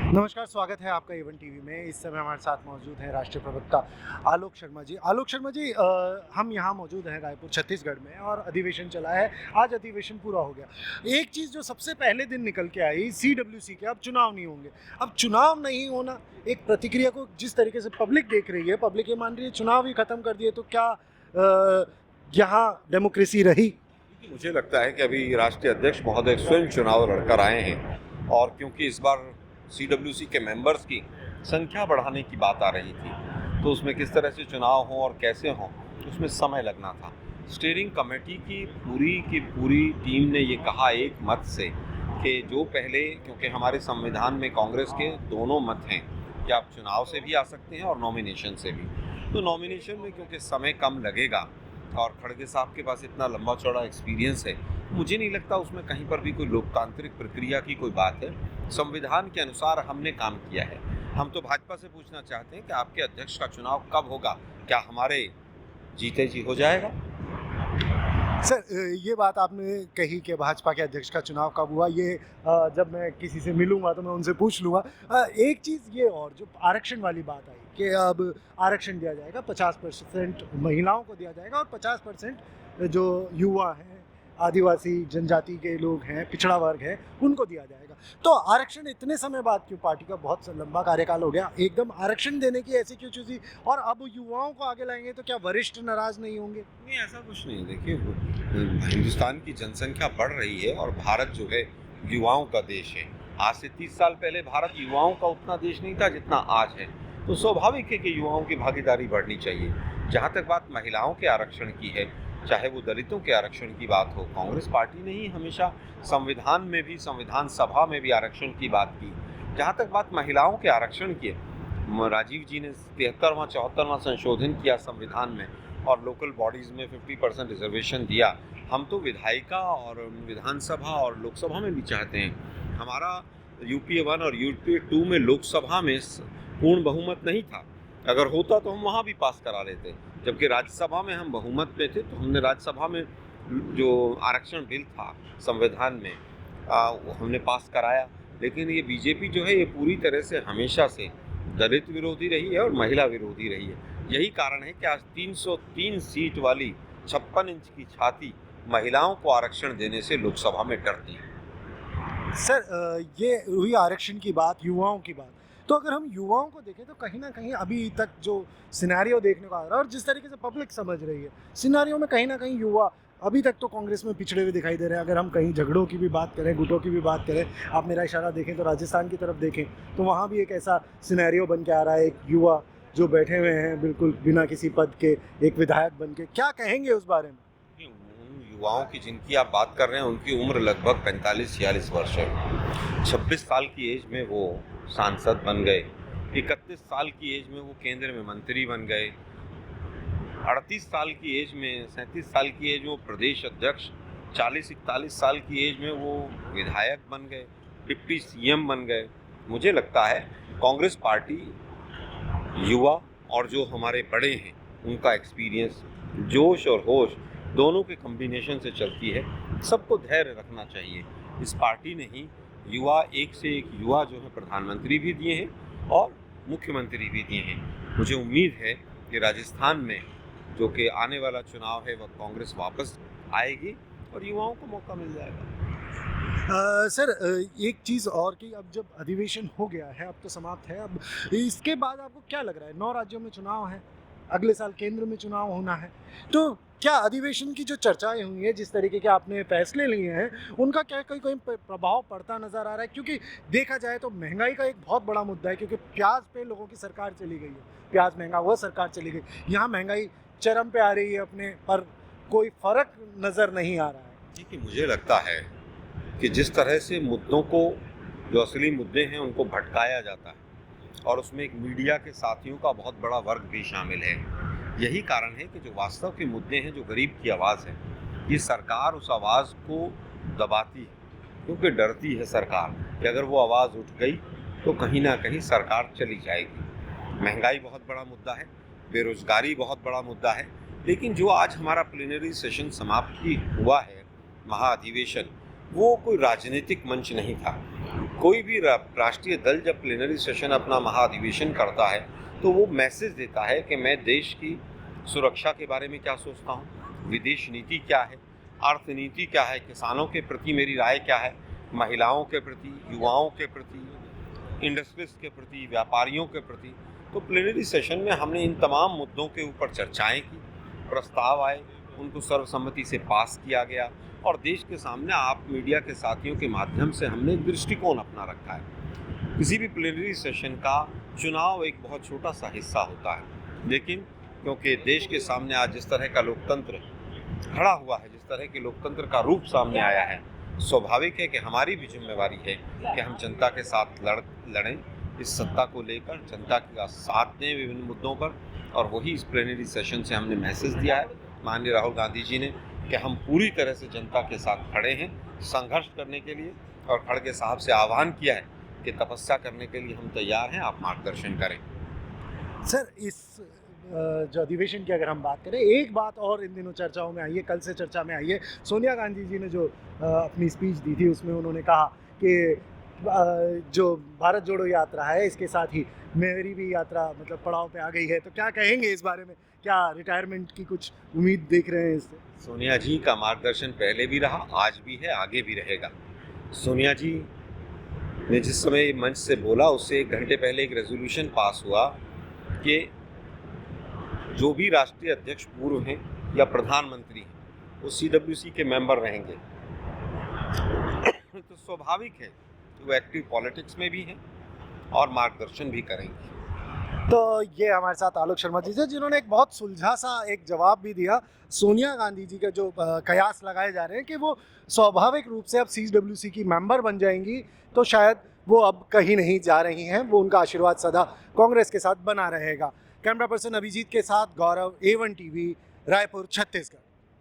नमस्कार, स्वागत है आपका एवन टीवी में। इस समय हमारे साथ मौजूद हैं राष्ट्रीय प्रवक्ता आलोक शर्मा जी। आलोक शर्मा जी, हम यहाँ मौजूद हैं रायपुर छत्तीसगढ़ में और अधिवेशन चला है। आज अधिवेशन पूरा हो गया। एक चीज़ जो सबसे पहले दिन निकल के आई सीडब्ल्यूसी के, अब चुनाव नहीं होंगे। अब चुनाव नहीं होना, एक प्रतिक्रिया को जिस तरीके से पब्लिक देख रही है, पब्लिक ये मान रही है चुनाव ही खत्म कर दिए, तो क्या यहाँ डेमोक्रेसी रही? मुझे लगता है कि अभी राष्ट्रीय अध्यक्ष महोदय स्वयं चुनाव लड़कर आए हैं और क्योंकि इस बार सीडब्ल्यूसी के मेंबर्स की संख्या बढ़ाने की बात आ रही थी, तो उसमें किस तरह से चुनाव हो और कैसे हो, उसमें समय लगना था। स्टीयरिंग कमेटी की पूरी टीम ने ये कहा एक मत से कि जो पहले, क्योंकि हमारे संविधान में कांग्रेस के दोनों मत हैं कि आप चुनाव से भी आ सकते हैं और नॉमिनेशन से भी। तो नॉमिनेशन में क्योंकि समय कम लगेगा और खड़गे साहब के पास इतना लंबा चौड़ा एक्सपीरियंस है, मुझे नहीं लगता उसमें कहीं पर भी कोई लोकतांत्रिक प्रक्रिया की कोई बात है। संविधान के अनुसार हमने काम किया है। हम तो भाजपा से पूछना चाहते हैं कि आपके अध्यक्ष का चुनाव कब होगा? क्या हमारे जीते जी हो जाएगा? सर, ये बात आपने कही कि भाजपा के अध्यक्ष का चुनाव कब हुआ, ये जब मैं किसी से मिलूंगा तो मैं उनसे पूछ लूँगा। एक चीज़ ये और जो आरक्षण वाली बात आई कि अब आरक्षण दिया जाएगा, 50% महिलाओं को दिया जाएगा और 50% जो युवा हैं, आदिवासी जनजाति के लोग हैं, पिछड़ा वर्ग है, उनको दिया जाएगा। तो आरक्षण इतने समय बाद क्यों? पार्टी का बहुत लंबा कार्यकाल हो गया, एकदम आरक्षण देने की ऐसी क्यों चूज़ी? और अब युवाओं को आगे लाएंगे तो क्या वरिष्ठ नाराज नहीं होंगे? नहीं, ऐसा कुछ नहीं। देखिए, हिंदुस्तान की जनसंख्या बढ़ रही है और भारत जो है युवाओं का देश है। आज से 30 साल पहले भारत युवाओं का उतना देश नहीं था जितना आज है। तो स्वाभाविक है कि युवाओं की भागीदारी बढ़नी चाहिए। जहाँ तक बात महिलाओं के आरक्षण की है, चाहे वो दलितों के आरक्षण की बात हो, कांग्रेस पार्टी ने ही हमेशा संविधान में भी, संविधान सभा में भी आरक्षण की बात की। जहाँ तक बात महिलाओं के आरक्षण की है, राजीव जी ने 73वां 74वां संशोधन किया संविधान में और लोकल बॉडीज़ में 50% रिजर्वेशन दिया। हम तो विधायिका और विधानसभा और लोकसभा में भी चाहते हैं। हमारा यूपीए 1 और यूपीए 2 में लोकसभा में पूर्ण बहुमत नहीं था। अगर होता तो हम वहाँ भी पास करा लेते, जबकि राज्यसभा में हम बहुमत पे थे, तो हमने राज्यसभा में जो आरक्षण बिल था संविधान में वो हमने पास कराया। लेकिन ये बीजेपी जो है, ये पूरी तरह से हमेशा से दलित विरोधी रही है और महिला विरोधी रही है। यही कारण है कि आज 303 सीट वाली 56 इंच की छाती महिलाओं को आरक्षण देने से लोकसभा में डरती है। सर, ये हुई आरक्षण की बात, युवाओं की बात। तो अगर हम युवाओं को देखें तो कहीं ना कहीं अभी तक जो सिनेरियो देखने को आ रहा है और जिस तरीके से पब्लिक समझ रही है सिनेरियो में, कहीं ना कहीं युवा अभी तक तो कांग्रेस में पिछड़े हुए दिखाई दे रहे हैं। अगर हम कहीं झगड़ों की भी बात करें, गुटों की भी बात करें, आप मेरा इशारा देखें तो राजस्थान की तरफ देखें तो वहाँ भी एक ऐसा सिनेरियो बन के आ रहा है। एक युवा जो बैठे हुए हैं बिल्कुल बिना किसी पद के, एक विधायक बन के, क्या कहेंगे उस बारे में? उन युवाओं की जिनकी आप बात कर रहे हैं, उनकी उम्र लगभग 45-46 वर्ष है। 26 साल की एज में वो सांसद बन गए, 31 साल की एज में वो केंद्र में मंत्री बन गए, 38 साल की एज में, 37 साल की एज में वो प्रदेश अध्यक्ष, 40-41 साल की एज में वो विधायक बन गए, डिप्टी सीएम बन गए। मुझे लगता है कांग्रेस पार्टी युवा और जो हमारे बड़े हैं उनका एक्सपीरियंस, जोश और होश दोनों के कॉम्बिनेशन से चलती है। सबको धैर्य रखना चाहिए। इस पार्टी ने ही युवा, एक से एक युवा जो है प्रधानमंत्री भी दिए हैं और मुख्यमंत्री भी दिए हैं। मुझे उम्मीद है कि राजस्थान में जो कि आने वाला चुनाव है वह कांग्रेस वापस आएगी और युवाओं को मौका मिल जाएगा। सर, एक चीज़ और कि अब जब अधिवेशन हो गया है, अब तो समाप्त है, अब इसके बाद आपको क्या लग रहा है? 9 राज्यों में चुनाव है, अगले साल केंद्र में चुनाव होना है, तो क्या अधिवेशन की जो चर्चाएं हुई हैं, जिस तरीके के आपने फैसले लिए हैं, उनका क्या कोई कोई प्रभाव पड़ता नज़र आ रहा है? क्योंकि देखा जाए तो महंगाई का एक बहुत बड़ा मुद्दा है, क्योंकि प्याज पे लोगों की सरकार चली गई है, प्याज महंगा हुआ, सरकार चली गई, यहाँ महंगाई चरम पे आ रही है अपने, पर कोई फ़र्क नज़र नहीं आ रहा है। देखिए, मुझे लगता है कि जिस तरह से मुद्दों को, जो असली मुद्दे हैं, उनको भटकाया जाता है और उसमें एक मीडिया के साथियों का बहुत बड़ा वर्ग भी शामिल है। यही कारण है कि जो वास्तव के मुद्दे हैं, जो गरीब की आवाज़ है, ये सरकार उस आवाज़ को दबाती है, क्योंकि डरती है सरकार कि अगर वो आवाज़ उठ गई तो कहीं ना कहीं सरकार चली जाएगी। महंगाई बहुत बड़ा मुद्दा है, बेरोजगारी बहुत बड़ा मुद्दा है। लेकिन जो आज हमारा प्लेनरी सेशन समाप्ति हुआ है, महाअधिवेशन, वो कोई राजनीतिक मंच नहीं था। कोई भी राष्ट्रीय दल जब प्लेनरी सेशन अपना महाधिवेशन करता है तो वो मैसेज देता है कि मैं देश की सुरक्षा के बारे में क्या सोचता हूँ, विदेश नीति क्या है, अर्थनीति क्या है, किसानों के प्रति मेरी राय क्या है, महिलाओं के प्रति, युवाओं के प्रति, इंडस्ट्रीज के प्रति, व्यापारियों के प्रति। तो प्लेनरी सेशन में हमने इन तमाम मुद्दों के ऊपर चर्चाएं की, प्रस्ताव आए, उनको सर्वसम्मति से पास किया गया और देश के सामने आप मीडिया के साथियों के माध्यम से हमने एक दृष्टिकोण अपना रखा है। किसी भी प्लेनरी सेशन का चुनाव एक बहुत छोटा सा हिस्सा होता है, लेकिन क्योंकि देश के सामने आज जिस तरह का लोकतंत्र खड़ा हुआ है, जिस तरह के लोकतंत्र का रूप सामने आया है, स्वाभाविक है कि हमारी भी जिम्मेवारी है कि हम जनता के साथ लड़ें, इस सत्ता को लेकर जनता का साथ दें विभिन्न मुद्दों पर। और वही इस प्लेनरी सेशन से हमने मैसेज दिया है माननीय राहुल गांधी जी ने कि हम पूरी तरह से जनता के साथ खड़े हैं संघर्ष करने के लिए, और खड़गे साहब से आह्वान किया है कि तपस्या करने के लिए हम तैयार हैं, आप मार्गदर्शन करें। सर, इस जो अधिवेशन की अगर हम बात करें, एक बात और इन दिनों चर्चाओं में आई है, कल से चर्चा में आई है। सोनिया गांधी जी ने जो अपनी स्पीच दी थी उसमें उन्होंने कहा कि जो भारत जोड़ो यात्रा है इसके साथ ही मेरी भी यात्रा मतलब पड़ाव पे आ गई है। तो क्या कहेंगे इस बारे में, क्या रिटायरमेंट की कुछ उम्मीद देख रहे हैं इससे? सोनिया जी का मार्गदर्शन पहले भी रहा, आज भी है, आगे भी रहेगा। सोनिया जी ने जिस समय मंच से बोला उससे 1 घंटे पहले एक रेजोल्यूशन पास हुआ कि जो भी राष्ट्रीय अध्यक्ष पूर्व हैं या प्रधानमंत्री हैं वो CWC के मेंबर रहेंगे। तो स्वाभाविक है कि वो एक्टिव पॉलिटिक्स में भी हैं और मार्गदर्शन भी करेंगे। तो ये हमारे साथ आलोक शर्मा जी थे जिन्होंने एक बहुत सुलझा सा एक जवाब भी दिया। सोनिया गांधी जी का जो कयास लगाए जा रहे हैं कि वो स्वाभाविक रूप से अब CWC की मेंबर बन जाएंगी, तो शायद वो अब कहीं नहीं जा रही हैं, वो उनका आशीर्वाद सदा कांग्रेस के साथ बना रहेगा। कैमरा पर्सन अभिजीत के साथ गौरव, A1 TV, रायपुर, छत्तीसगढ़।